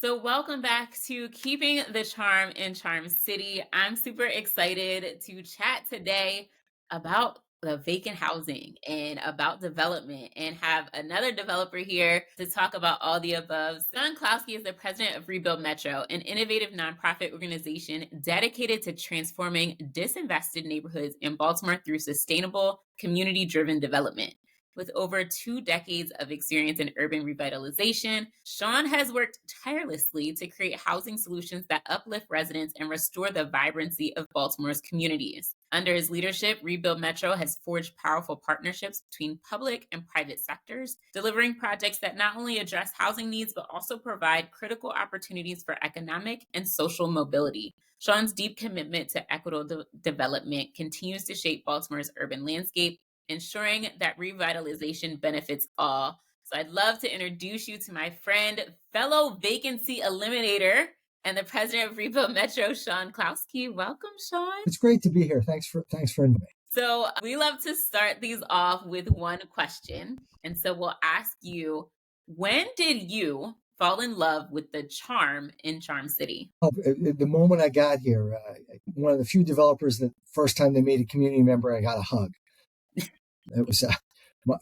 So, welcome back to Keeping the Charm in Charm City. I'm super excited to chat today about the vacant housing and about development and have another developer here to talk about all the above. John Closkey is the president of Rebuild Metro, an innovative nonprofit organization dedicated to transforming disinvested neighborhoods in Baltimore through sustainable, community driven development. With over 2 decades of experience in urban revitalization, Sean has worked tirelessly to create housing solutions that uplift residents and restore the vibrancy of Baltimore's communities. Under his leadership, Rebuild Metro has forged powerful partnerships between public and private sectors, delivering projects that not only address housing needs but also provide critical opportunities for economic and social mobility. Sean's deep commitment to equitable development continues to shape Baltimore's urban landscape, ensuring that revitalization benefits all. So I'd love to introduce you to my friend, fellow vacancy eliminator, and the president of Rebuild Metro, Sean Closkey. Welcome, Sean. It's great to be here. Thanks for inviting me. So we love to start these off with one question. And so we'll ask you, when did you fall in love with the charm in Charm City? The moment I got here, one of the few developers that first time they made a community member, I got a hug. It was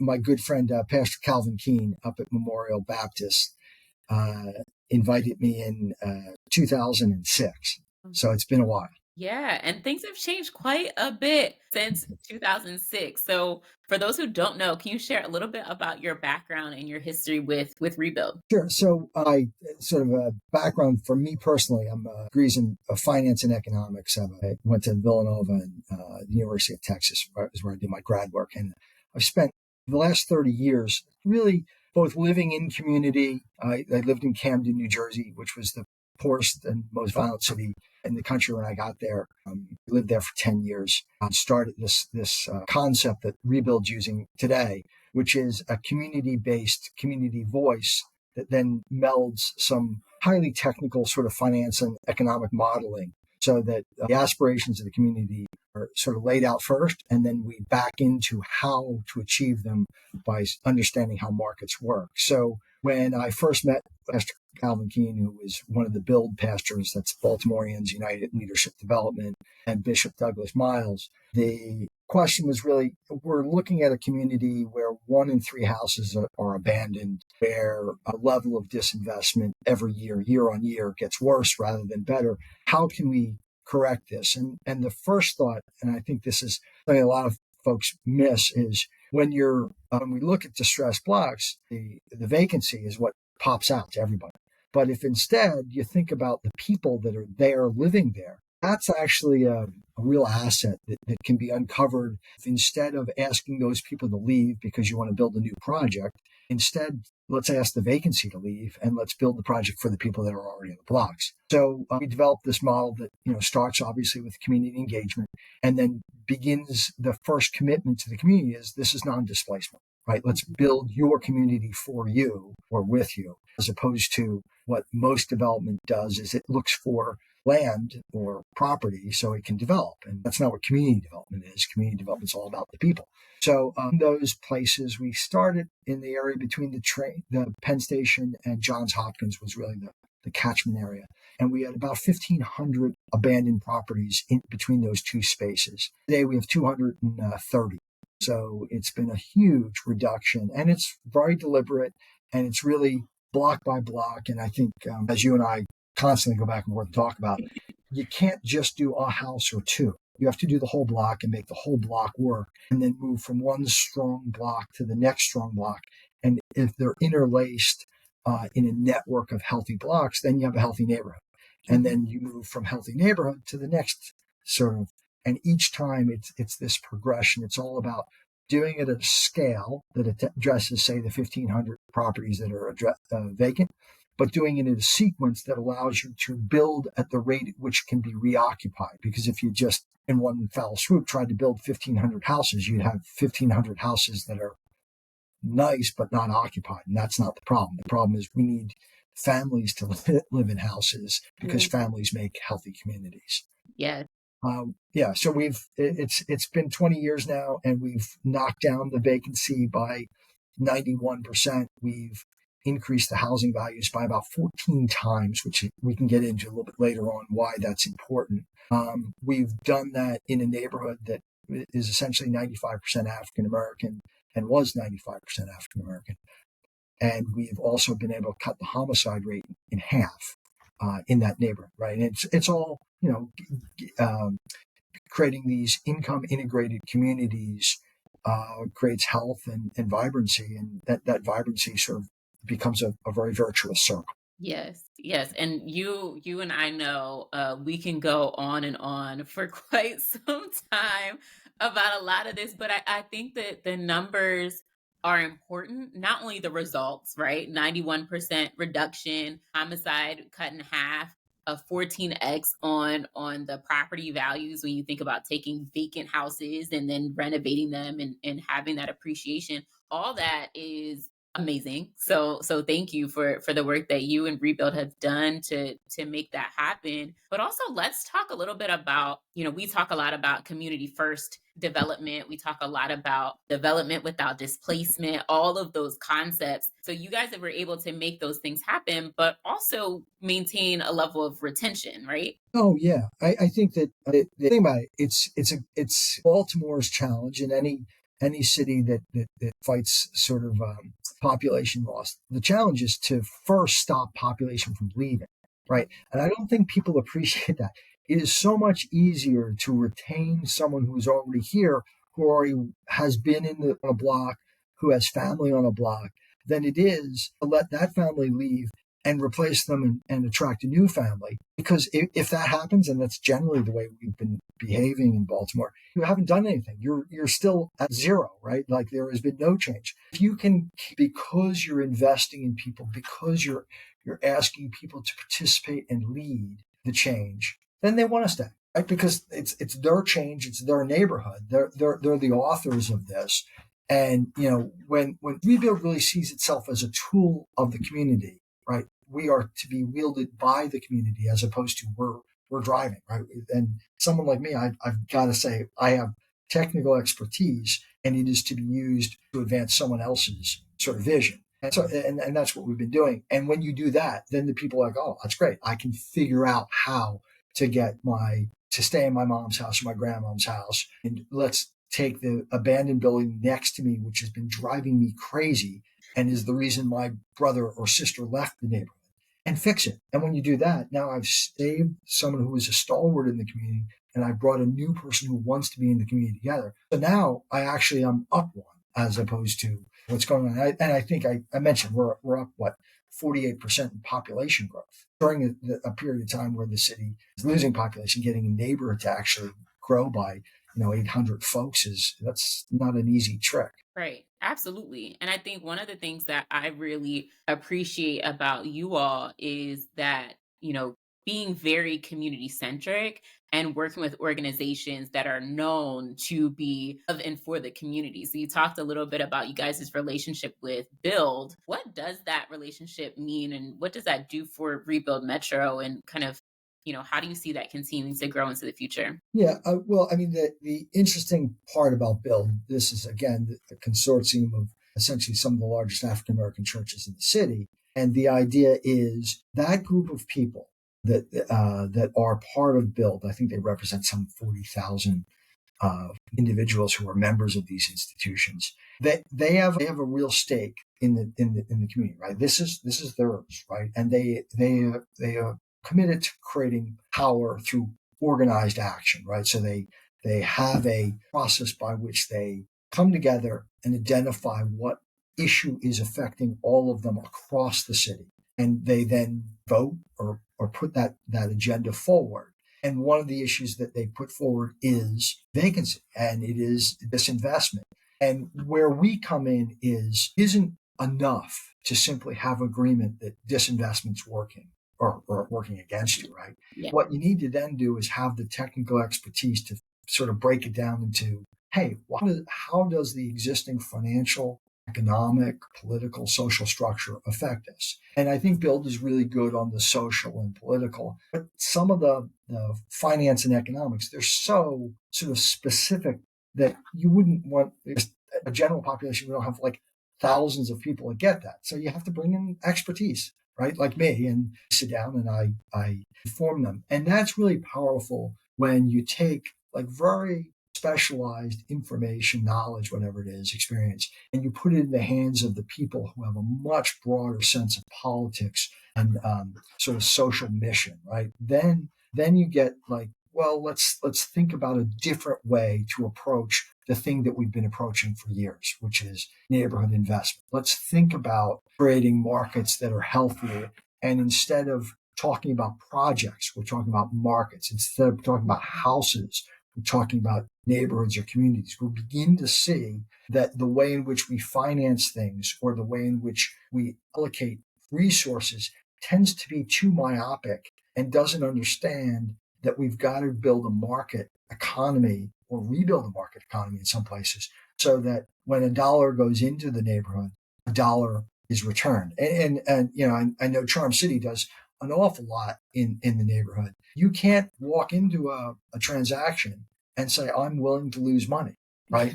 my good friend, Pastor Calvin Keene up at Memorial Baptist, invited me in 2006. So it's been a while. Yeah, and things have changed quite a bit since 2006. So, for those who don't know, can you share a little bit about your background and your history with Rebuild? Sure. So I sort of a background for me personally. I'm degrees in finance and economics. I went to Villanova and the University of Texas, is where I did my grad work. And I've spent the last 30 years really both living in community. I lived in Camden, New Jersey, which was the poorest and most violent city in the country when I got there. I lived there for 10 years and started this concept that Rebuild's using today, which is a community-based community voice that then melds some highly technical sort of finance and economic modeling so that the aspirations of the community are sort of laid out first, and then we back into how to achieve them by understanding how markets work. So when I first met Pastor Calvin Keene, who was one of the build pastors, that's Baltimoreans United Leadership Development, and Bishop Douglas Miles, the question was really, we're looking at a community where 1 in 3 houses are abandoned, where a level of disinvestment every year on year, gets worse rather than better. How can we correct this? And the first thought, and I think this is something a lot of folks miss, is when we look at distressed blocks, the vacancy is what pops out to everybody. But if instead you think about the people that are there living there, that's actually a real asset that can be uncovered. Instead of asking those people to leave because you want to build a new project, instead, let's ask the vacancy to leave and let's build the project for the people that are already in the blocks. So we developed this model that starts obviously with community engagement and then begins the first commitment to the community is this is non-displacement, right? Let's build your community for you or with you, as opposed to what most development does is it looks for land or property so it can develop. And that's not what community development is. Community development is all about the people. So those places, we started in the area between the Penn Station and Johns Hopkins was really the catchment area. And we had about 1,500 abandoned properties in between those two spaces. Today we have 230. So it's been a huge reduction, and it's very deliberate, and it's really block by block. And I think as you and I constantly go back and forth and talk about, you can't just do a house or two. You have to do the whole block and make the whole block work and then move from one strong block to the next strong block. And if they're interlaced in a network of healthy blocks, then you have a healthy neighborhood. And then you move from healthy neighborhood to the next sort of, and each time it's this progression. It's all about doing it at a scale that addresses, say, the 1,500 properties that are vacant, but doing it in a sequence that allows you to build at the rate at which can be reoccupied. Because if you just, in one foul swoop, tried to build 1,500 houses, you'd have 1,500 houses that are nice but not occupied. And that's not the problem. The problem is we need families to live in houses because families make healthy communities. Yeah. So it's been 20 years now, and we've knocked down the vacancy by 91%. We've increased the housing values by about 14 times, which we can get into a little bit later on why that's important. We've done that in a neighborhood that is essentially 95% African American and was 95% African American. And we've also been able to cut the homicide rate in half in that neighborhood, right? And it's all, creating these income integrated communities creates health and vibrancy, and that vibrancy sort of becomes a very virtuous circle. Yes, yes, and you and I know, we can go on and on for quite some time about a lot of this, but I think that the numbers are important, not only the results, right? 91% reduction, homicide cut in half, a 14x on the property values when you think about taking vacant houses and then renovating them and having that appreciation. All that is amazing. So thank you for the work that you and Rebuild have done to make that happen. But also let's talk a little bit about, we talk a lot about community first development. We talk a lot about development without displacement, all of those concepts. So you guys were able to make those things happen, but also maintain a level of retention, right? Oh yeah, I think that the thing about it, it's Baltimore's challenge in any city that fights sort of population loss. The challenge is to first stop population from leaving, right? And I don't think people appreciate that. It is so much easier to retain someone who's already here, who already has been on a block, who has family on a block, than it is to let that family leave and replace them and attract a new family. Because if that happens, and that's generally the way we've been behaving in Baltimore, you haven't done anything. You're still at zero, right? Like there has been no change. If you can, because you're investing in people, because you're asking people to participate and lead the change, then they want to stay, right? Because it's their change, it's their neighborhood. They're the authors of this. And when Rebuild really sees itself as a tool of the community, right? We are to be wielded by the community as opposed to we're driving, right? And someone like me, I've got to say, I have technical expertise, and it is to be used to advance someone else's sort of vision. And so, and that's what we've been doing. And when you do that, then the people are like, oh, that's great. I can figure out how to stay in my mom's house or my grandmom's house, and let's take the abandoned building next to me, which has been driving me crazy and is the reason my brother or sister left the neighborhood, and fix it. And when you do that, now I've saved someone who is a stalwart in the community, and I brought a new person who wants to be in the community together. So now I actually am up one as opposed to what's going on. And I think I mentioned we're up, 48% in population growth during a period of time where the city is losing population. Getting a neighborhood to actually grow by 800 folks that's not an easy trick. Right. Absolutely. And I think one of the things that I really appreciate about you all is that, being very community centric and working with organizations that are known to be of and for the community. So you talked a little bit about you guys' relationship with Build. What does that relationship mean and what does that do for Rebuild Metro and kind of, how do you see that continuing to grow into the future? Yeah, well, I mean, the interesting part about Build, this is again a consortium of essentially some of the largest African American churches in the city, and the idea is that group of people that are part of Build. I think they represent some 40,000 individuals who are members of these institutions. They have a real stake in the community, right? This is theirs, right? And they are committed to creating power through organized action, right? So they have a process by which they come together and identify what issue is affecting all of them across the city, and they then vote or put that agenda forward. And one of the issues that they put forward is vacancy, and it is disinvestment. And where we come in isn't enough to simply have agreement that disinvestment's working or working against you, right? Yeah. What you need to then do is have the technical expertise to sort of break it down into, hey, how does the existing financial, economic, political, social structure affect us? And I think Build is really good on the social and political, but some of the finance and economics, they're so sort of specific that you wouldn't want a general population. We don't have like thousands of people that get that. So you have to bring in expertise, right? Like me, and sit down and I inform them. And that's really powerful when you take like very specialized information, knowledge, whatever it is, experience, and you put it in the hands of the people who have a much broader sense of politics and sort of social mission, right? Then you get like, well, let's think about a different way to approach the thing that we've been approaching for years, which is neighborhood investment. Let's think about creating markets that are healthier. And instead of talking about projects, we're talking about markets. Instead of talking about houses, we're talking about neighborhoods or communities. We'll begin to see that the way in which we finance things or the way in which we allocate resources tends to be too myopic and doesn't understand that we've got to build a market economy or rebuild a market economy in some places so that when a dollar goes into the neighborhood, a dollar is returned. And you know, I know Charm City does an awful lot in the neighborhood. You can't walk into a transaction and say, I'm willing to lose money, right?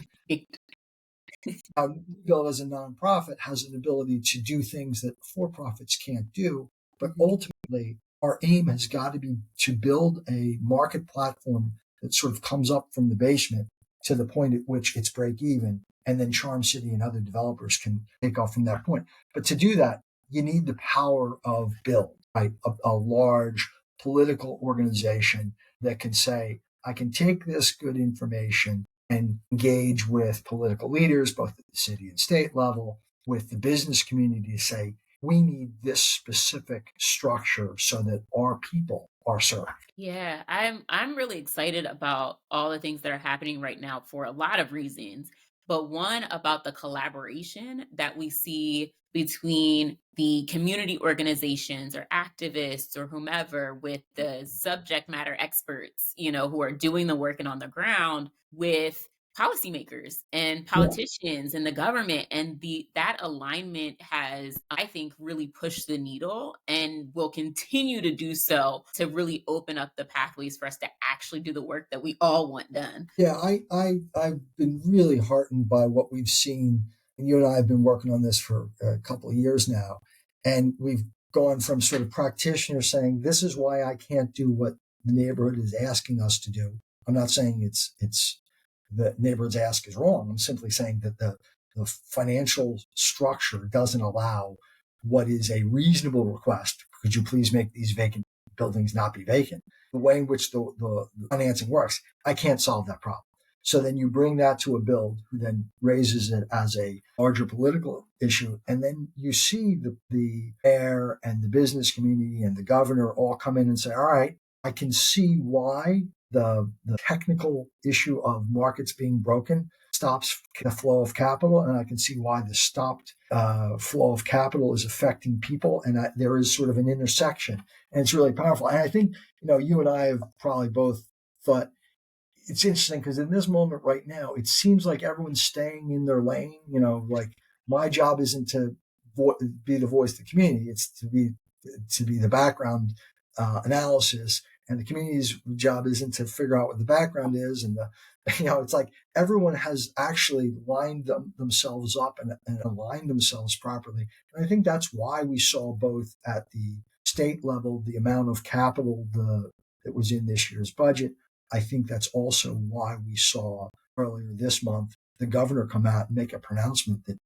Bill as a nonprofit has an ability to do things that for-profits can't do, but ultimately our aim has got to be to build a market platform that sort of comes up from the basement to the point at which it's break even, and then Charm City and other developers can take off from that point. But to do that, you need the power of build, right? A large political organization that can say, I can take this good information and engage with political leaders, both at the city and state level, with the business community to say, we need this specific structure so that our people are served. Yeah, I'm really excited about all the things that are happening right now for a lot of reasons. But one about the collaboration that we see between the community organizations or activists or whomever with the subject matter experts, who are doing the work and on the ground with policymakers and Yeah. politicians and the government, and the that alignment has, I think, really pushed the needle and will continue to do so to really open up the pathways for us to actually do the work that we all want done. Yeah, I've been really heartened by what we've seen. And you and I have been working on this for a couple of years now. And we've gone from sort of practitioners saying, this is why I can't do what the neighborhood is asking us to do. I'm not saying it's the neighborhood's ask is wrong. I'm simply saying that the financial structure doesn't allow what is a reasonable request. Could you please make these vacant buildings not be vacant? The way in which the financing works, I can't solve that problem. So then you bring that to a build who then raises it as a larger political issue. And then you see the mayor and the business community and the governor all come in and say, all right, I can see why the technical issue of markets being broken stops the flow of capital. And I can see why the stopped flow of capital is affecting people. And there is sort of an intersection. And it's really powerful. And I think, you and I have probably both thought it's interesting because in this moment right now, it seems like everyone's staying in their lane. Like my job isn't to be the voice of the community; it's to be the background analysis, and the community's job isn't to figure out what the background is. And it's like everyone has actually lined themselves up and aligned themselves properly. And I think that's why we saw both at the state level the amount of capital that was in this year's budget. I think that's also why we saw earlier this month the governor come out and make a pronouncement that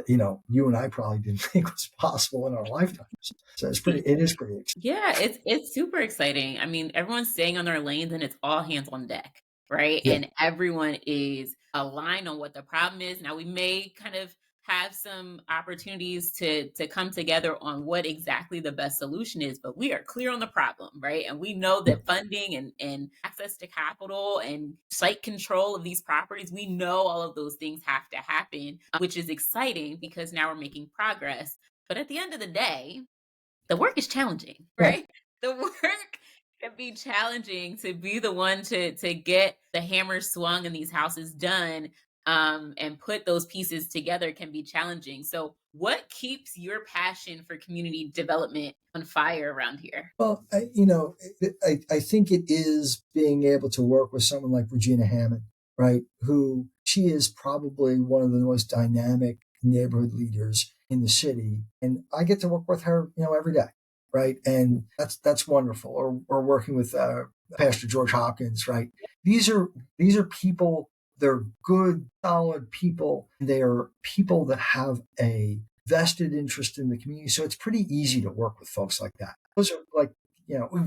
you and I probably didn't think was possible in our lifetimes. So it is pretty exciting. Yeah, it's super exciting. I mean, everyone's staying on their lanes and it's all hands on deck, right? Yeah. And everyone is aligned on what the problem is. Now we may kind of have some opportunities to come together on what exactly the best solution is, but we are clear on the problem, right? And we know Yeah. that funding and access to capital and site control of these properties, we know all of those things have to happen, which is exciting because now we're making progress. But at the end of the day, the work is challenging, Yeah. right? The work can be challenging to be the one to get the hammer swung and these houses done, and put those pieces together can be challenging. So, what keeps your passion for community development on fire around here? Well, I think it is being able to work with someone like Regina Hammond, right? Who she is probably one of the most dynamic neighborhood leaders in the city, and I get to work with her, every day, right? And that's wonderful. Or working with Pastor George Hopkins, right? These are people. They're good, solid people. They are people that have a vested interest in the community. So it's pretty easy to work with folks like that. Those are like,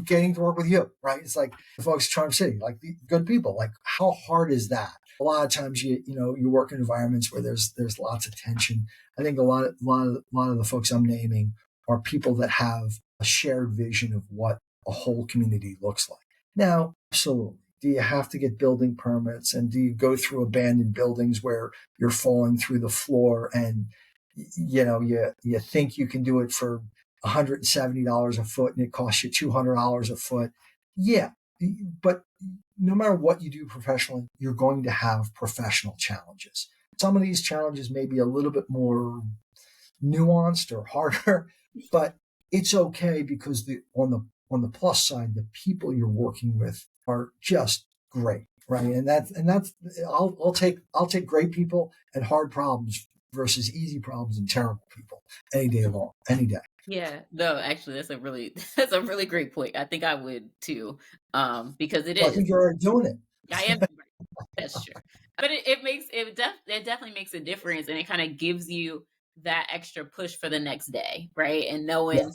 getting to work with you, right? It's like the folks at Charm City, like the good people. Like, how hard is that? A lot of times you work in environments where there's lots of tension. I think a lot of the folks I'm naming are people that have a shared vision of what a whole community looks like. Now, absolutely. Do you have to get building permits, and do you go through abandoned buildings where you're falling through the floor and you think you can do it for $170 a foot and it costs you $200 a foot? Yeah, but no matter what you do professionally, you're going to have professional challenges. Some of these challenges may be a little bit more nuanced or harder, but it's okay, because on the plus side, the people you're working with are just great, right? And that's I'll take great people and hard problems versus easy problems and terrible people any day long, any day. Yeah, no, actually, that's a really that's a really great point. I think I would too, because it Well, I is. think you're already doing it. I am right. That's true, but it definitely makes a difference, and it kind of gives you that extra push for the next day, right? And Yeah. knowing,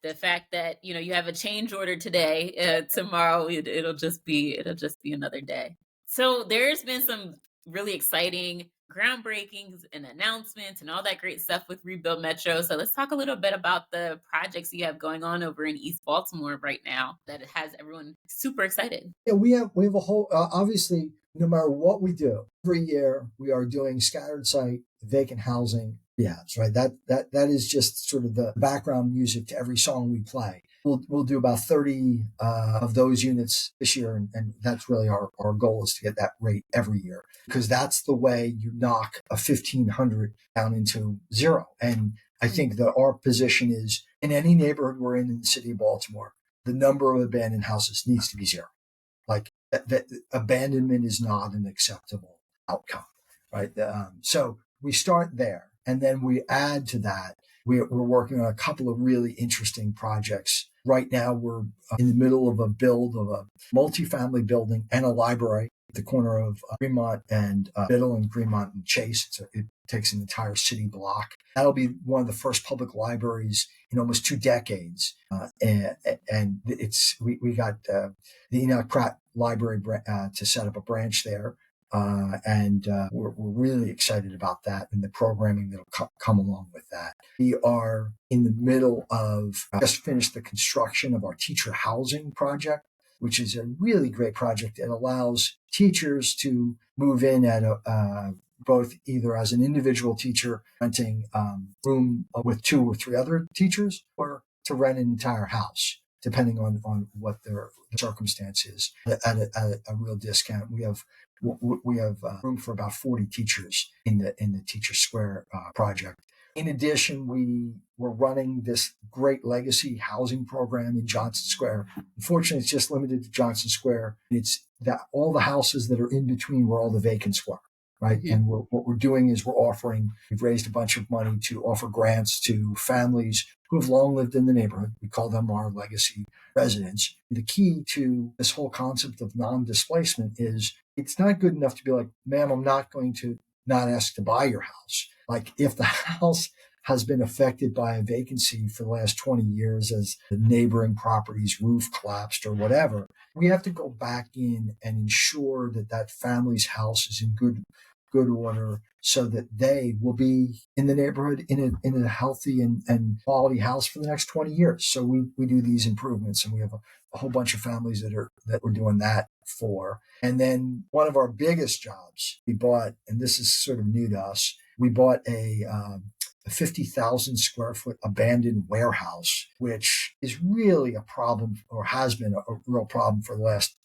the fact that you have a change order today, tomorrow it'll just be another day. So there's been some really exciting groundbreakings and announcements and all that great stuff with Rebuild Metro. So let's talk a little bit about the projects you have going on over in East Baltimore right now that it has everyone super excited. Yeah, we have a whole, obviously, no matter what we do, every year we are doing scattered site vacant housing rehabs, right? That is just sort of the background music to every song we play. We'll do about 30 of those units this year, and that's really our goal, is to get that rate every year, because that's the way you knock a 1,500 down into zero. And I Mm. think that our position is, in any neighborhood we're in the city of Baltimore, the number of abandoned houses needs to be zero. Like, that abandonment is not an acceptable outcome, right? So we start there, and then we add to that. We're working on a couple of really interesting projects. Right now, we're in the middle of a build of a multifamily building and a library at the corner of Greenmont and Biddle, and Greenmont and Chase. It takes an entire city block. That'll be one of the first public libraries in almost 2 decades. And we got the Enoch Pratt Library to set up a branch there. And we're really excited about that and the programming that'll come along with that. We are in the middle of just finished the construction of our teacher housing project, which is a really great project. It allows teachers to move in at both either as an individual teacher renting room with 2 or 3 other teachers, or to rent an entire house, depending on what their circumstance is, at a real discount. We have room for about 40 teachers in the Teacher Square project. In addition, we're running this great legacy housing program in Johnson Square. Unfortunately, it's just limited to Johnson Square. It's that all the houses that are in between where all the vacants were, right? Mhm. And what we're doing is we've raised a bunch of money to offer grants to families who have long lived in the neighborhood. We call them our legacy residents. The key to this whole concept of non-displacement is, it's not good enough to be like, ma'am, I'm not going to not ask to buy your house. Like, if the house has been affected by a vacancy for the last 20 years as the neighboring property's roof collapsed or whatever, we have to go back in and ensure that that family's house is in good order, so that they will be in the neighborhood in a healthy and quality house for the next 20 years. So we do these improvements, and we have a whole bunch of families that we're doing that for. And then one of our biggest jobs we bought, and this is sort of new to us, we bought a 50,000 square foot abandoned warehouse, which is really a problem, or has been a real problem for the last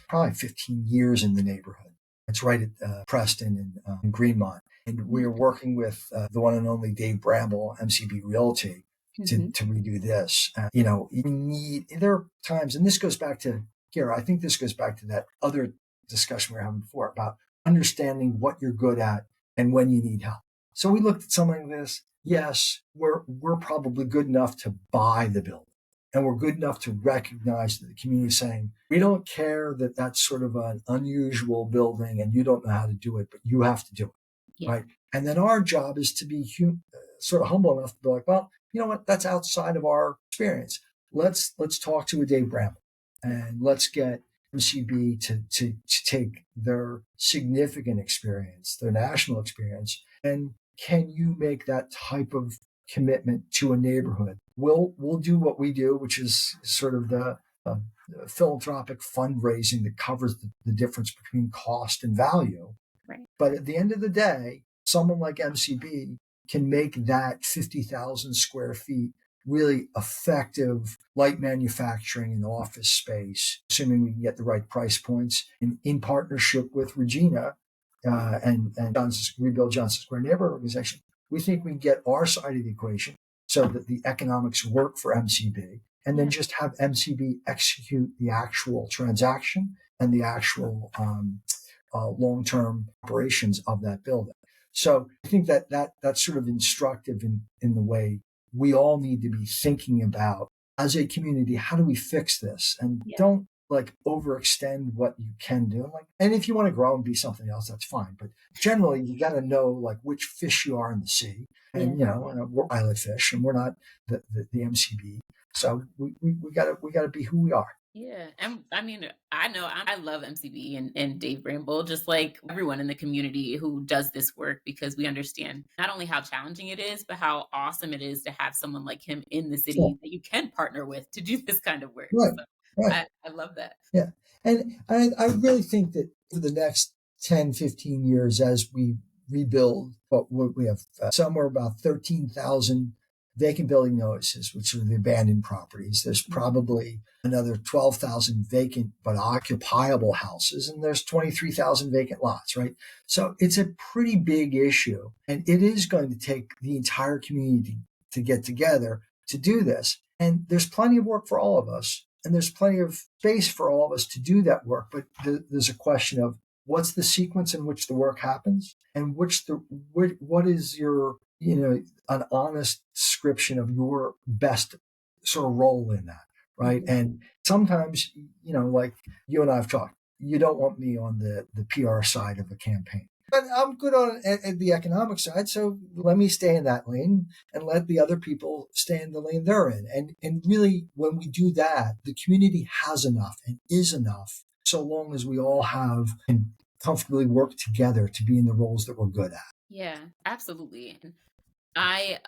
probably 15 years in the neighborhood. It's right at Preston and Greenmont. And we're working with the one and only Dave Bramble, MCB Realty, Mhm. to redo this. There are times, and this goes back to, Kara, I think this goes back to that other discussion we were having before about understanding what you're good at and when you need help. So we looked at something like this. Yes, we're probably good enough to buy the building. And we're good enough to recognize that the community is saying, we don't care that that's sort of an unusual building and you don't know how to do it, but you have to do it. Yeah. Right. And then our job is to be sort of humble enough to be like, well, you know what? That's outside of our experience. Let's talk to a Dave Bramble and let's get MCB to take their significant experience, their national experience, and can you make that type of commitment to a neighborhood? We'll do what we do, which is sort of the philanthropic fundraising that covers the difference between cost and value. Right. But at the end of the day, someone like MCB can make that 50,000 square feet really effective light manufacturing and office space, assuming we can get the right price points, and in partnership with Regina and Rebuild Johnson Square Neighborhood Organization, we think we can get our side of the equation so that the economics work for MCB, and then just have MCB execute the actual transaction and the actual long-term operations of that building. So I think that's sort of instructive in the way we all need to be thinking about as a community, how do we fix this? And don't like overextend what you can do. And if you want to grow and be something else, that's fine. But generally, you got to know like which fish you are in the sea. And we're pilot fish, and we're not the MCB. So we gotta be who we are. Yeah, and I mean, I know I love MCB and Dave Bramble, just like everyone in the community who does this work, because we understand not only how challenging it is, but how awesome it is to have someone like him in the Sure. city that you can partner with to do this kind of work. Right. So Right. I love that. Yeah. And I really think that for the next 10, 15 years, as we rebuild, what we have somewhere about 13,000 vacant building notices, which are the abandoned properties. There's probably another 12,000 vacant but occupiable houses, and there's 23,000 vacant lots, right? So it's a pretty big issue, and it is going to take the entire community to get together to do this. And there's plenty of work for all of us, and there's plenty of space for all of us to do that work. But there's a question of what's the sequence in which the work happens, and what is your an honest description of your best sort of role in that, right? Mhm. And sometimes, like you and I have talked, you don't want me on the PR side of a campaign. But I'm good on at the economic side, so let me stay in that lane and let the other people stay in the lane they're in. And really, when we do that, the community has enough and is enough, so long as we all have and comfortably work together to be in the roles that we're good at. Yeah, absolutely. I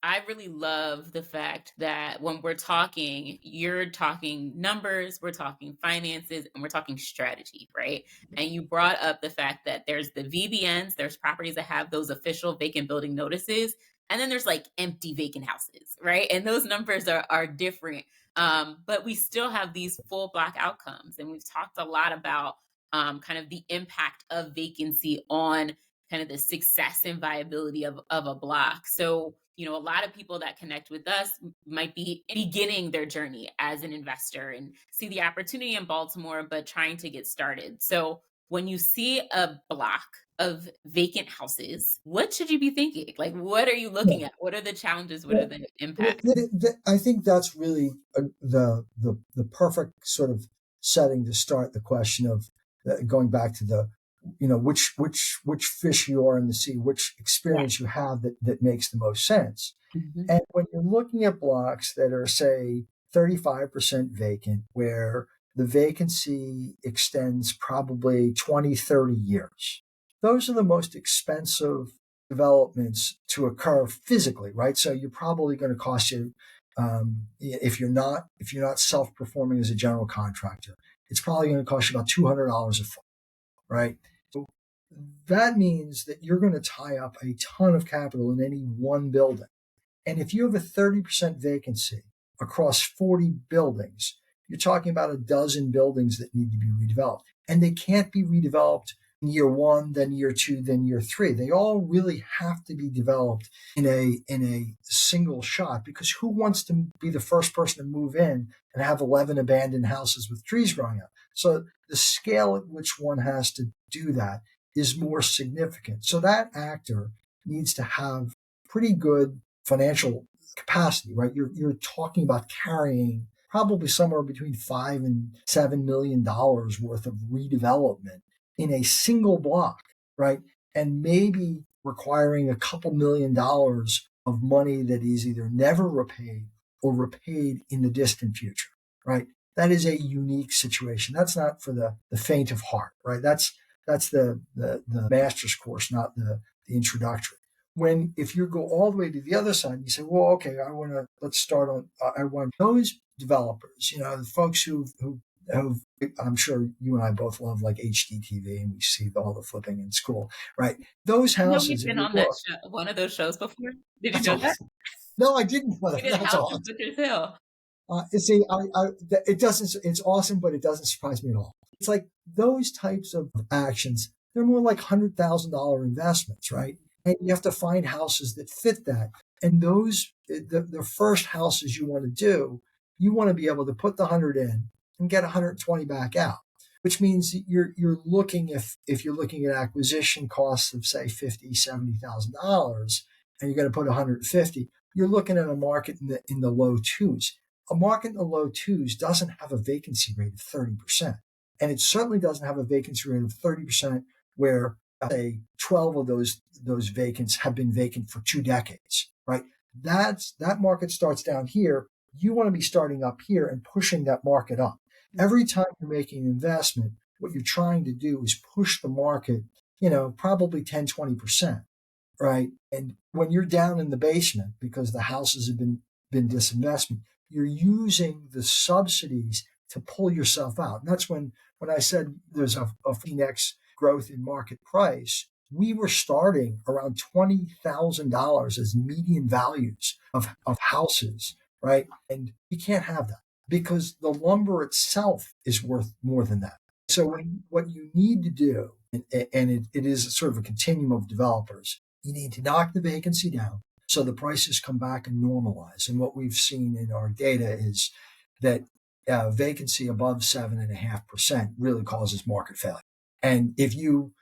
I really love the fact that when we're talking, you're talking numbers, we're talking finances, and we're talking strategy, right? And you brought up the fact that there's the VBNs, there's properties that have those official vacant building notices, and then there's like empty vacant houses, right? And those numbers are different. But we still have these full block outcomes. And we've talked a lot about kind of the impact of vacancy on kind of the success and viability of a block. So, a lot of people that connect with us might be beginning their journey as an investor and see the opportunity in Baltimore, but trying to get started. So, when you see a block of vacant houses, what should you be thinking? Like, what are you looking at? What are the challenges? What are Well, the impacts? I think that's really the perfect sort of setting to start the question of going back to the which fish you are in the sea, which Yeah. experience you have that makes the most sense. Mhm. And when you're looking at blocks that are, say, 35% vacant, where the vacancy extends probably 20, 30 years, those are the most expensive developments to occur physically, right? So you're probably going to cost you, if you're not self-performing as a general contractor, it's probably going to cost you about $200 a foot, right? So that means that you're going to tie up a ton of capital in any one building. And if you have a 30% vacancy across 40 buildings, you're talking about a dozen buildings that need to be redeveloped. And they can't be redeveloped in year one, then year two, then year three. They all really have to be developed in a single shot, because who wants to be the first person to move in and have 11 abandoned houses with trees growing up? So the scale at which one has to do that is more significant. So that actor needs to have pretty good financial capacity, right? You're talking about carrying probably somewhere between $5 and $7 million worth of redevelopment in a single block, right? And maybe requiring a couple $1 million of money that is either never repaid or repaid in the distant future, right? That is a unique situation. That's not for the faint of heart, right? That's the master's course, not the introductory. When if you go all the way to the other side, you say, well, okay, let's start on, I want those developers, the folks who I'm sure you and I both love like HDTV and we see all the flipping in school, right? Those You know, we've houses, if been you on that look, show, one of those shows before. Did you that's know that? awesome. No, I didn't know We that. did That's House of awesome. Butcher's Hill. See, it doesn't. It's awesome, but it doesn't surprise me at all. It's like those types of actions. They're more like $100,000 investments, right? And you have to find houses that fit that. And those, the first houses you want to do, you want to be able to put the 100 in and get 120 back out, which means you're looking if you're looking at acquisition costs of say $50,000, $70,000, and you're going to put 150. You're looking at a market in the low twos. A market in the low twos doesn't have a vacancy rate of 30%. And it certainly doesn't have a vacancy rate of 30% where say 12 of those vacants have been vacant for 2 decades, right? That market starts down here. You want to be starting up here and pushing that market up. Every time you're making an investment, what you're trying to do is push the market, probably 10, 20%, right? And when you're down in the basement because the houses have been disinvestment, you're using the subsidies to pull yourself out. And that's when I said there's a 15x growth in market price, we were starting around $20,000 as median values of houses, right? And you can't have that because the lumber itself is worth more than that. So what you need to do, and it is sort of a continuum of developers, you need to knock the vacancy down so the prices come back and normalize. And what we've seen in our data is that vacancy above 7.5% really causes market failure. And if you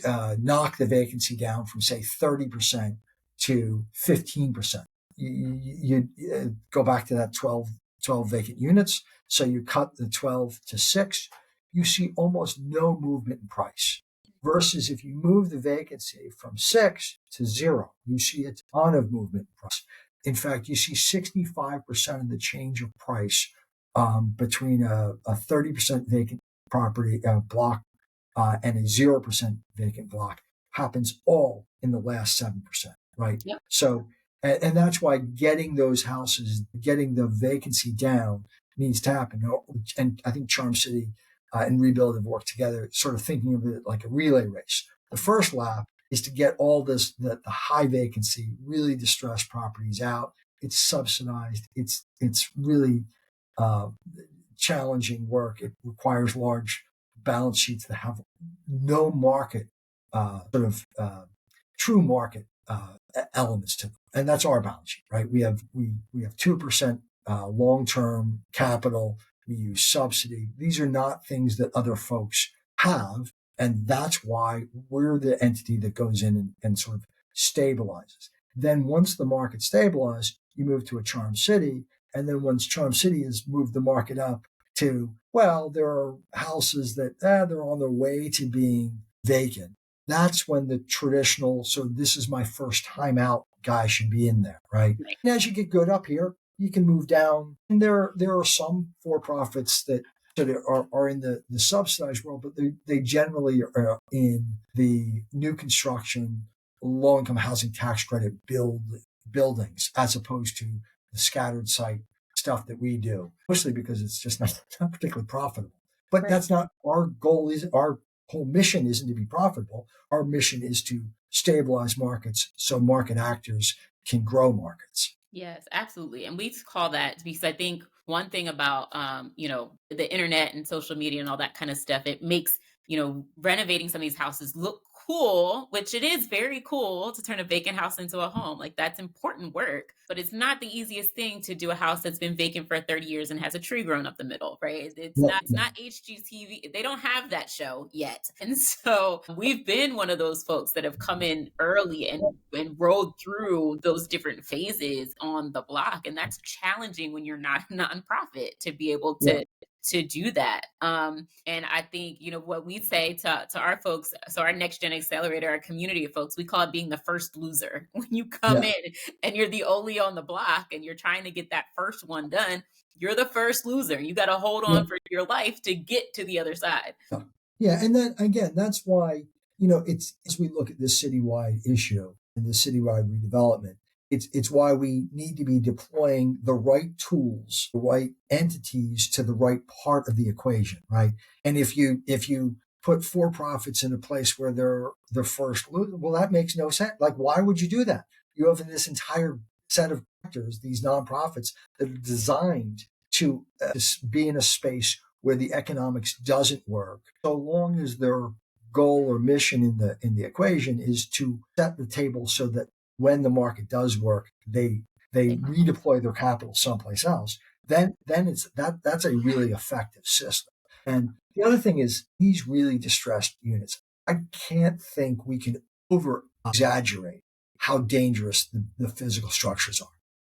knock the vacancy down from say 30% to 15%, you go back to that 12 vacant units. So you cut the 12 to 6, you see almost no movement in price. Versus if you move the vacancy from 6 to 0, you see a ton of movement in price. In fact, you see 65% of the change of price between a 30% vacant property block and a 0% vacant block happens all in the last 7%, right? Yep. So, and that's why getting those houses, getting the vacancy down needs to happen. And I think Charm City and Rebuild have worked together, sort of thinking of it like a relay race. The first lap is to get all the high vacancy, really distressed properties out. It's subsidized. It's really challenging work. It requires large balance sheets that have no market, true market elements to them. And that's our balance sheet, right? We have 2% long-term capital. We use subsidy. These are not things that other folks have. And that's why we're the entity that goes in and sort of stabilizes. Then once the market stabilizes, you move to a Charm City. And then once Charm City has moved the market up to, well, there are houses that they're on their way to being vacant. That's when the traditional, so this is my first time out guy should be in there, right? And as you get good up here, you can move down. And there are some for-profits that are in the subsidized world, but they generally are in the new construction, low-income housing tax credit buildings, as opposed to the scattered site stuff that we do, mostly because it's just not particularly profitable. But Right. that's not our goal. Is our whole mission isn't to be profitable. Our mission is to stabilize markets so market actors can grow markets. Yes, absolutely. And we call that because I think one thing about the internet and social media and all that kind of stuff, it makes renovating some of these houses look cool, which it is very cool to turn a vacant house into a home. Like that's important work, but it's not the easiest thing to do a house that's been vacant for 30 years and has a tree growing up the middle, right? It's Yeah, not it's yeah, not HGTV. They don't have that show yet. And so we've been one of those folks that have come in early and rode through those different phases on the block. And that's challenging when you're not a nonprofit to be able yeah, to do that. And I think, what we say to our folks, so our next gen accelerator, our community of folks, we call it being the first loser. When you come yeah, in and you're the only on the block and you're trying to get that first one done, you're the first loser. You got to hold yeah. on for your life to get to the other side. Yeah. Yeah, and then again, that's why, it's as we look at this citywide issue and the citywide redevelopment, it's why we need to be deploying the right tools, the right entities to the right part of the equation, right? And if you put for profits in a place where they're the first, well, that makes no sense. Like, why would you do that? You have this entire set of actors, these nonprofits that are designed to be in a space where the economics doesn't work, so long as their goal or mission in the equation is to set the table so that when the market does work, they They- redeploy their capital someplace else. Then that's a really effective system. And the other thing is these really distressed units. I can't think we can over exaggerate how dangerous the physical structures are.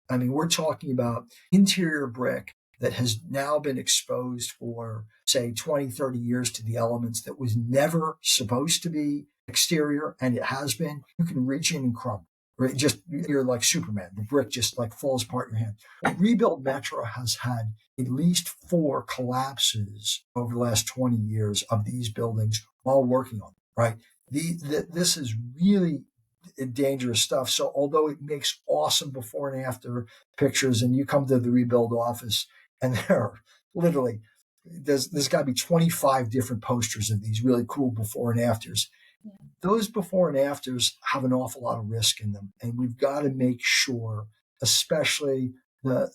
I mean, we're talking about interior brick that has now been exposed for, say, 20, 30 years to the elements that was never supposed to be exterior, and it has been. You can reach in and crumble. Right? You're like Superman. The brick just like falls apart in your hand. Rebuild Metro has had at least 4 collapses over the last 20 years of these buildings while working on them, right? This is really dangerous stuff. So although it makes awesome before and after pictures, and you come to the rebuild office and there are literally there's got to be 25 different posters of these really cool before and afters. Those before and afters have an awful lot of risk in them, and we've got to make sure, especially the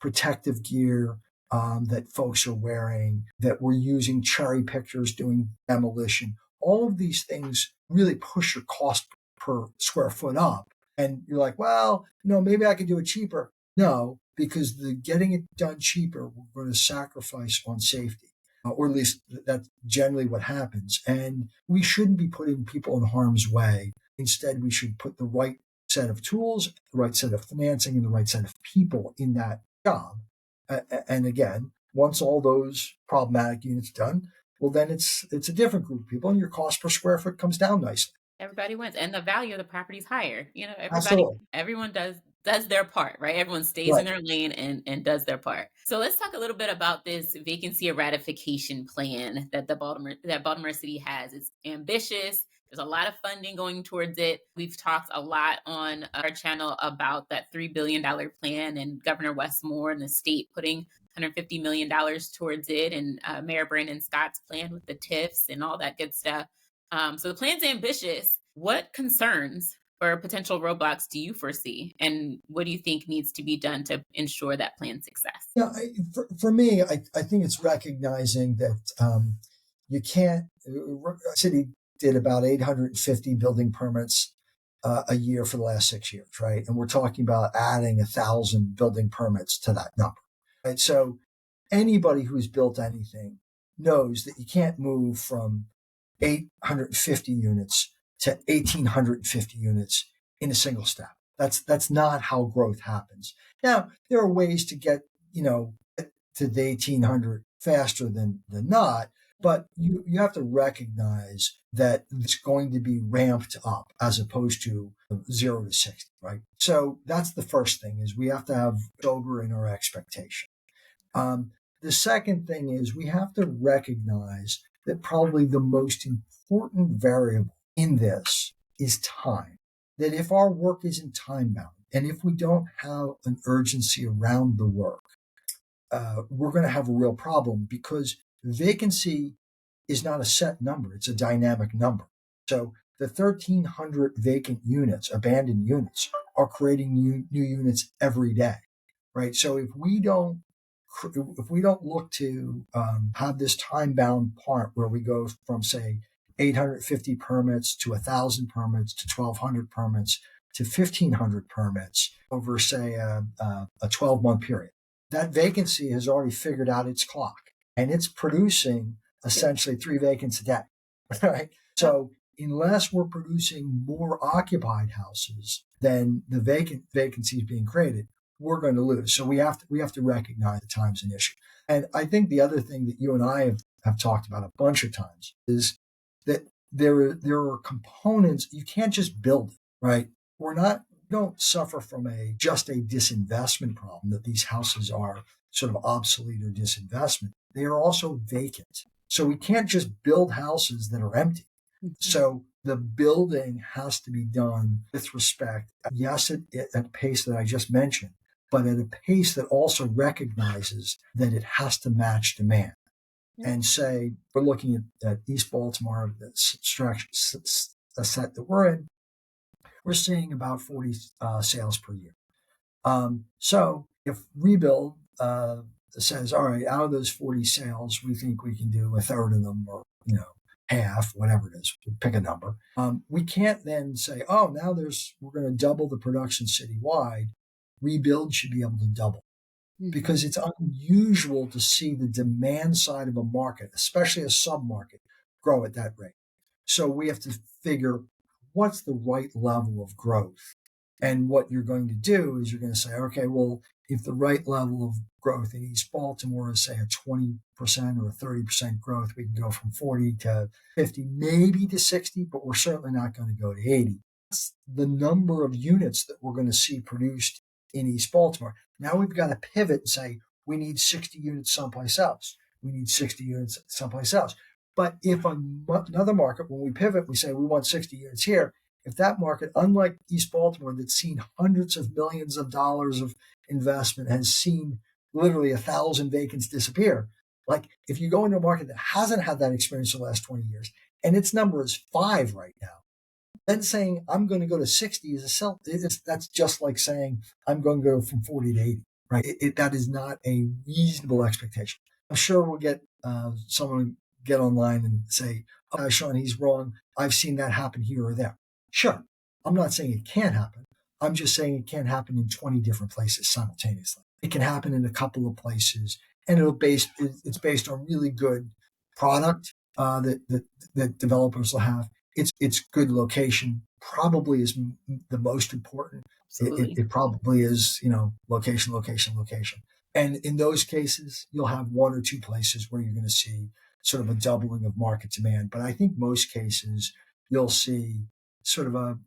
protective gear that folks are wearing, that we're using cherry pickers doing demolition. All of these things really push your cost per square foot up, and you're like, well, maybe I could do it cheaper. No, because the getting it done cheaper, we're going to sacrifice on safety, or at least that's generally what happens. And we shouldn't be putting people in harm's way. Instead, we should put the right set of tools, the right set of financing, and the right set of people in that job. And again, once all those problematic units done, well, then it's a different group of people, and your cost per square foot comes down nicely. Everybody wins, and the value of the property is higher. Absolutely. Everyone does their part, right? Everyone stays in Right. their lane and does their part. So let's talk a little bit about this vacancy ratification plan that the Baltimore City has. It's ambitious. There's a lot of funding going towards it. We've talked a lot on our channel about that $3 billion plan and Governor Westmore and the state putting $150 million towards it, and Mayor Brandon Scott's plan with the TIFs and all that good stuff. So the plan's ambitious. What concerns or potential roadblocks do you foresee? And what do you think needs to be done to ensure that plan's success? Yeah, for me, I think it's recognizing that you can't. City did about 850 building permits a year for the last 6 years, right? And we're talking about adding 1,000 building permits to that number, right? So anybody who's built anything knows that you can't move from 850 units to 1,850 units in a single step. That's not how growth happens. Now, there are ways to get, to the 1,800 faster than not, but you have to recognize that it's going to be ramped up as opposed to 0 to 60, right? So that's the first thing, is we have to have sober in our expectation. The second thing is we have to recognize that probably the most important variable in this is time. That if our work isn't time bound, and if we don't have an urgency around the work, we're going to have a real problem, because vacancy is not a set number. It's a dynamic number. So the 1,300 vacant units, abandoned units, are creating new units every day, right? So if we don't if we don't look to have this time bound part where we go from, say, 850 permits to 1,000 permits to 1,200 permits to 1,500 permits over, say, a 12-month period, that vacancy has already figured out its clock, and it's producing Yep. essentially 3 vacants a day. Right? Yep. So unless we're producing more occupied houses than the vacancies being created, we're going to lose. So we have to recognize the time's an issue. And I think the other thing that you and I have talked about a bunch of times is that there are components. You can't just build it, right? We don't suffer from just a disinvestment problem that these houses are sort of obsolete or disinvestment. They are also vacant. So we can't just build houses that are empty. Mhm. So the building has to be done with respect, yes, at a pace that I just mentioned, but at a pace that also recognizes that it has to match demand. Yep. And say, we're looking at East Baltimore, the set that we're in, we're seeing about 40 sales per year. So if Rebuild says, all right, out of those 40 sales, we think we can do a third of them, or half, whatever it is, pick a number. We can't then say, oh, now we're going to double the production citywide. Rebuild should be able to double, Mhm. because it's unusual to see the demand side of a market, especially a sub-market, grow at that rate. So we have to figure what's the right level of growth. And what you're going to do is you're going to say, okay, well, if the right level of growth in East Baltimore is, say, a 20% or a 30% growth, we can go from 40 to 50, maybe to 60, but we're certainly not going to go to 80. That's the number of units that we're going to see produced in East Baltimore. Now we've got to pivot and say, we need 60 units someplace else. We need 60 units someplace else. But if another market, when we pivot, we say we want 60 units here, if that market, unlike East Baltimore, that's seen hundreds of millions of dollars of investment, has seen literally 1,000 vacants disappear, like if you go into a market that hasn't had that experience in the last 20 years, and its number is 5 right now, then saying I'm going to go to 60 is that's just like saying I'm going to go from 40 to 80, right? That is not a reasonable expectation. I'm sure we'll get someone get online and say, oh, Sean, he's wrong. I've seen that happen here or there. Sure. I'm not saying it can't happen. I'm just saying it can't happen in 20 different places simultaneously. It can happen in a couple of places, and it's based on really good product that developers will have. It's good location, probably is the most important. Absolutely. It probably is, location, location, location. And in those cases, you'll have one or two places where you're going to see sort of a doubling of market demand. But I think most cases you'll see sort of a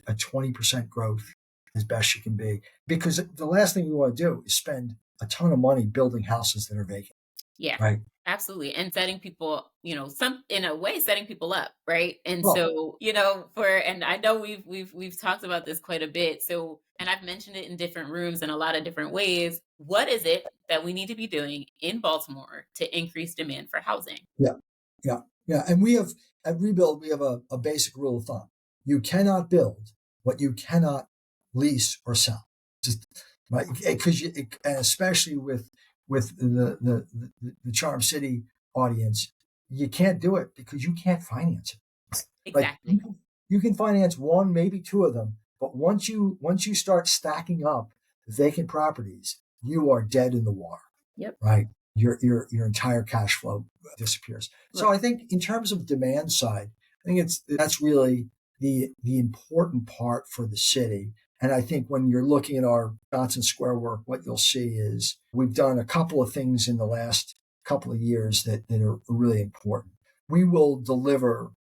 20% growth as best you can be. Because the last thing we want to do is spend a ton of money building houses that are vacant, Yeah, right? absolutely. And setting people, some in a way setting people up, right? And Well, so, and I know we've talked about this quite a bit. So, and I've mentioned it in different rooms in a lot of different ways. What is it that we need to be doing in Baltimore to increase demand for housing? yeah. Yeah, yeah. And we have at Rebuild, we have a basic rule of thumb. You cannot build what you cannot lease or sell. Just right, because and especially with the Charm City audience, you can't do it because you can't finance it. Like Exactly. you can finance one, maybe two of them, but once you start stacking up vacant properties, you are dead in the water, Yep. right? Your entire cash flow disappears. So Right. I think in terms of demand side, I think that's really the important part for the city. And I think when you're looking at our Johnson Square work, what you'll see is we've done a couple of things in the last couple of years that are really important. We will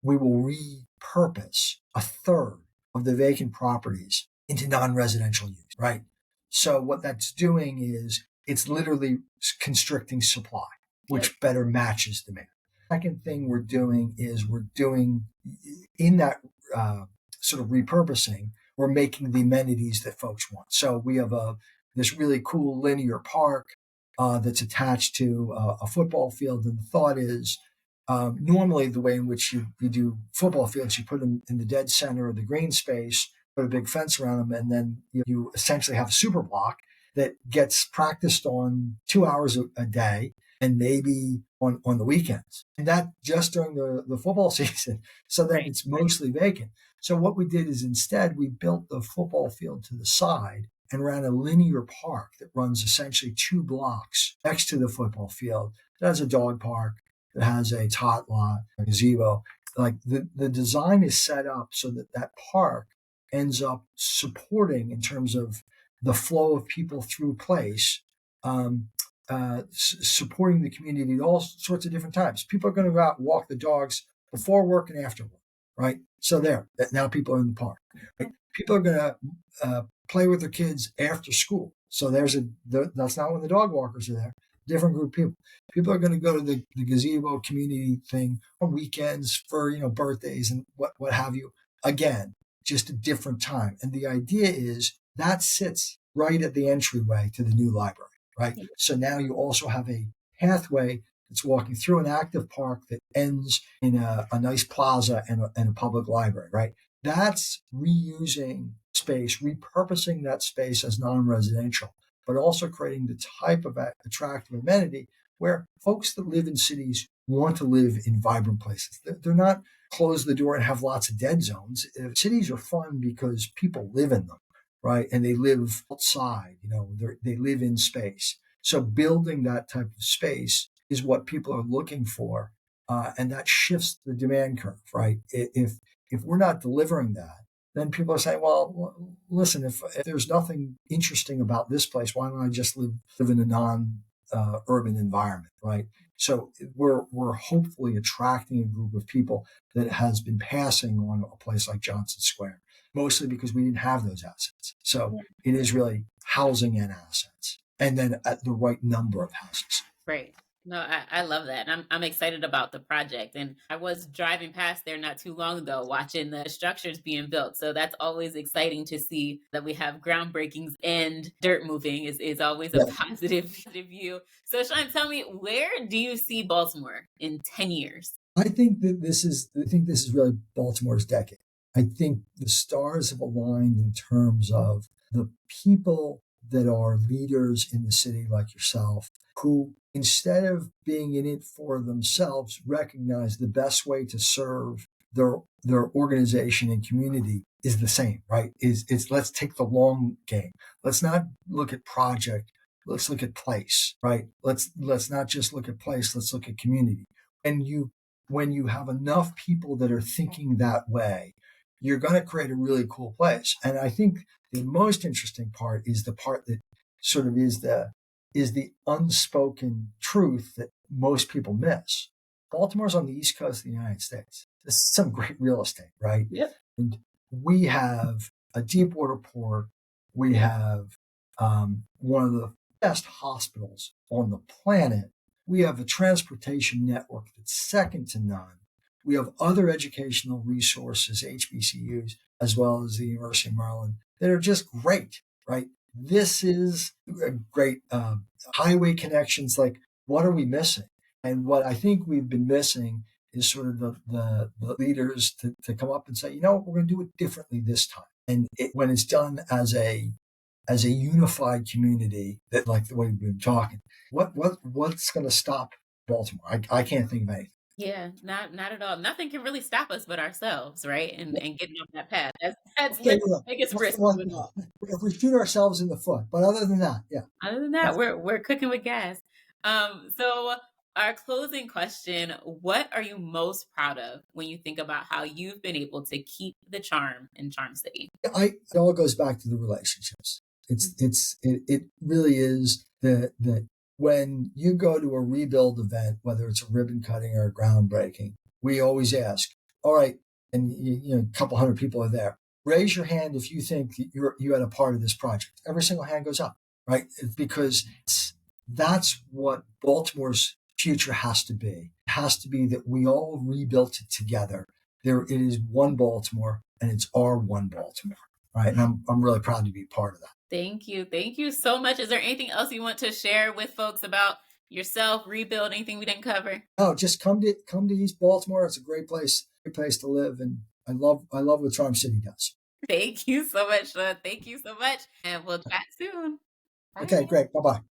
repurpose a third of the vacant properties into non-residential use, right? So what that's doing is it's literally constricting supply, Yep. which better matches demand. Second thing we're doing is we're doing in that sort of repurposing, we're making the amenities that folks want. So we have this really cool linear park that's attached to a football field, and the thought is normally the way in which you do football fields, you put them in the dead center of the green space, put a big fence around them, and then you essentially have a super block that gets practiced on 2 hours a day and maybe on the weekends. And that just during the football season. So then Right. it's mostly vacant. So what we did is instead we built the football field to the side and ran a linear park that runs essentially 2 blocks next to the football field. It has a dog park, it has a tot lot, a gazebo. Like the design is set up so that that park ends up supporting in terms of the flow of people through place, um, supporting the community at all sorts of different times. People are going to go out and walk the dogs before work and after work, right? So there, now people are in the park. Right? People are going to play with their kids after school. So that's not when the dog walkers are there. Different group of people. People are going to go to the gazebo community thing on weekends for birthdays and what have you. Again, just a different time. And the idea is that sits right at the entryway to the new library, right? Yeah. So now you also have a pathway that's walking through an active park that ends in a nice plaza and a public library, right? That's reusing space, repurposing that space as non-residential, but also creating the type of attractive amenity where folks that live in cities want to live in vibrant places. They're not close the door and have lots of dead zones. Cities are fun because people live in them, right? And they live outside, they live in space. So building that type of space is what people are looking for. And that shifts the demand curve, right? If we're not delivering that, then people are saying, well, listen, if there's nothing interesting about this place, why don't I just live in a urban environment, right? So we're hopefully attracting a group of people that has been passing on a place like Johnson Square, mostly because we didn't have those assets. So Yeah. it is really housing and assets, and then at the right number of houses. Right. No, I love that. And I'm excited about the project. And I was driving past there not too long ago watching the structures being built. So that's always exciting to see that we have groundbreakings and dirt moving is always a Yeah, positive view. So Sean, tell me, where do you see Baltimore in 10 years? I think this is really Baltimore's decade. I think the stars have aligned in terms of the people that are leaders in the city, like yourself, who instead of being in it for themselves, recognize the best way to serve their organization and community is the same, right? Is let's take the long game. Let's not look at project. Let's look at place, right? Let's not just look at place. Let's look at community. And when you have enough people that are thinking that way, you're going to create a really cool place. And I think the most interesting part is the part that sort of is the unspoken truth that most people miss. Baltimore's on the East Coast of the United States. This is some great real estate, right? Yep. And we have a deep water port. We have one of the best hospitals on the planet. We have a transportation network that's second to none. We have other educational resources, HBCUs, as well as the University of Maryland, that are just great, right? This is a great highway connections. Like, what are we missing? And what I think we've been missing is sort of the leaders to come up and say, we're going to do it differently this time. And when it's done as a unified community, that like the way we've been talking, what's going to stop Baltimore? I can't think of anything. Yeah, not at all. Nothing can really stop us but ourselves, right? And getting on that path. That's Okay, literally well, the biggest risk well, of it all. if we shoot ourselves in the foot, but other than that, yeah. Other than that, we're cooking with gas. So our closing question, what are you most proud of when you think about how you've been able to keep the charm in Charm City? It all goes back to the relationships. It really is that when you go to a rebuild event, whether it's a ribbon cutting or a groundbreaking, we always ask, all right, and a couple hundred people are there. Raise your hand if you think that you had a part of this project. Every single hand goes up, right? Because that's what Baltimore's future has to be. It has to be that we all rebuilt it together. It is one Baltimore, and it's our one Baltimore, right? And I'm really proud to be part of that. Thank you. Thank you so much. Is there anything else you want to share with folks about yourself, rebuild, anything we didn't cover? No, just come to East Baltimore. It's a great place to live, and I love what Charm City does. Thank you so much, Sean. Thank you so much. And we'll chat soon. Okay, Bye. great. Bye bye.